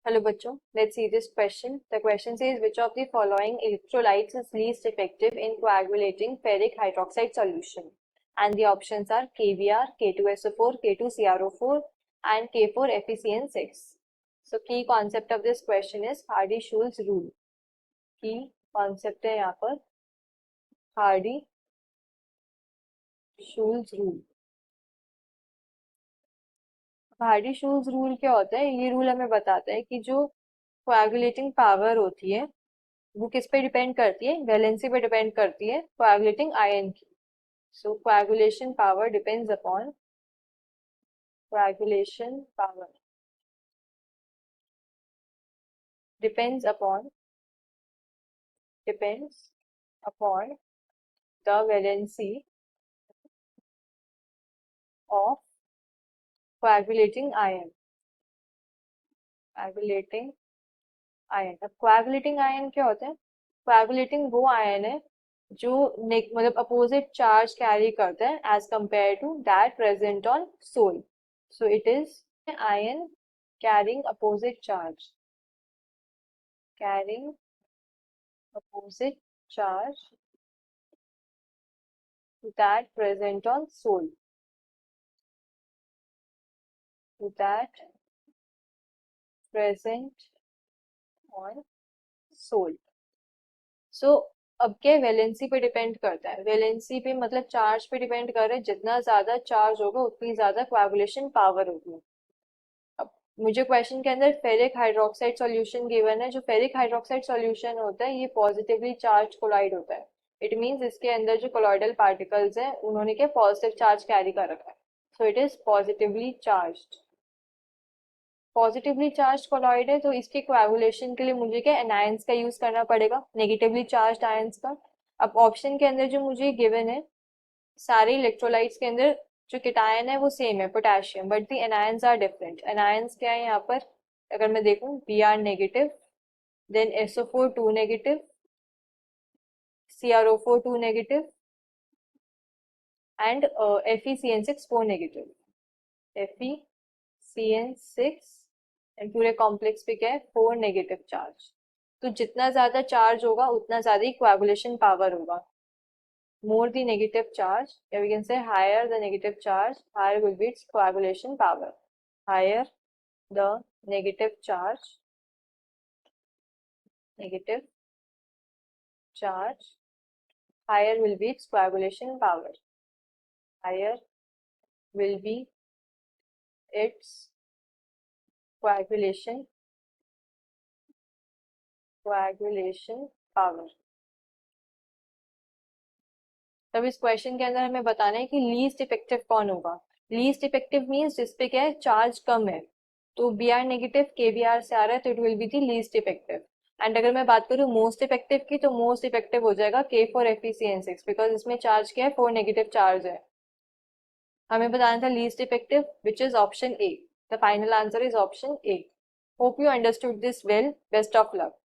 Hello बच्चों, let's see this question. The question says which of the following electrolytes is least effective in coagulating ferric hydroxide solution? And the options are KBr, K2SO4, K2CrO4 and K4FeCN6. So key concept of this question is Hardy-Schulze rule. Key concept है यहाँ पर Hardy-Schulze rule. हार्डी-शूल्ज rule क्या होता है? ये rule हमें बताता है कि जो कोएगुलेटिंग पावर होती है वो किस पे डिपेंड करती है? वैलेंसी पे डिपेंड करती है कोएगुलेटिंग आयन की. So coagulation power depends upon coagulation power depends upon the valency of coagulating ion. Coagulating ion. अब कोएगुलेटिंग आयन क्या होता है? कोएगुलेटिंग वो आयन है जो मतलब अपोजिट चार्ज कैरी करता है as compared to that present on sol. So it is ion carrying opposite charge, carrying opposite charge to that present on soul, to that present on soul. सो अब क्या valency पे depend करता है? Valency पे मतलब charge पे depend कर रहा है. जितना ज्यादा चार्ज होगा उतनी ज्यादा कोएगुलेशन पावर होगी. अब मुझे क्वेश्चन के अंदर फेरिक हाइड्रोक्साइड सॉल्यूशन गिवन है. जो फेरिक हाइड्रोक्साइड सॉल्यूशन होता है ये पॉजिटिवली चार्ज कोलाइड होता है. इट मींस इसके अंदर जो कोलॉइडल पार्टिकल्स हैं उन्होंने क्या पॉजिटिव चार्ज कैरी कर रखा है. सो it is positively charged. Positively charge colloid है तो इसके कोएगुलेशन के लिए मुझे क्या एनायंस का यूज करना पड़ेगा, नेगेटिवली चार्ज आयंस का. अब ऑप्शन के अंदर जो मुझे गिवन है सारे इलेक्ट्रोलाइट्स के अंदर जो केटायन है वो सेम है potassium, but the anions are different. Anions क्या है यहाँ पर? अगर मैं देखूं Br negative, then SO4 2 negative, CrO4 2 negative and FeCN6 4 negative. FeCN6 and पूरे कॉम्प्लेक्स पे क्या है 4 नेगेटिव चार्ज. तो जितना ज्यादा चार्ज होगा उतना ज्यादा ही कोएगुलेशन पावर होगा. More the negative charge, or we can say higher the negative charge, higher will be its coagulation power. Higher the negative charge, higher will be its coagulation power. Higher will be its coagulation power. तब इस question के अंदर हमें बताना है कि least effective कौन होगा. लीस्ट इफेक्टिव मीन्स जिसपे क्या है चार्ज कम है. तो Br नेगेटिव KBr से आ रहा है तो it will be the least effective. And अगर मैं बात करूँ मोस्ट इफेक्टिव की तो मोस्ट इफेक्टिव हो जाएगा K4FeCN6 बिकॉज इसमें चार्ज क्या है 4 नेगेटिव चार्ज है. हमें बताना था least effective which is option A. The final answer is option A. Hope you understood this well. Best of luck.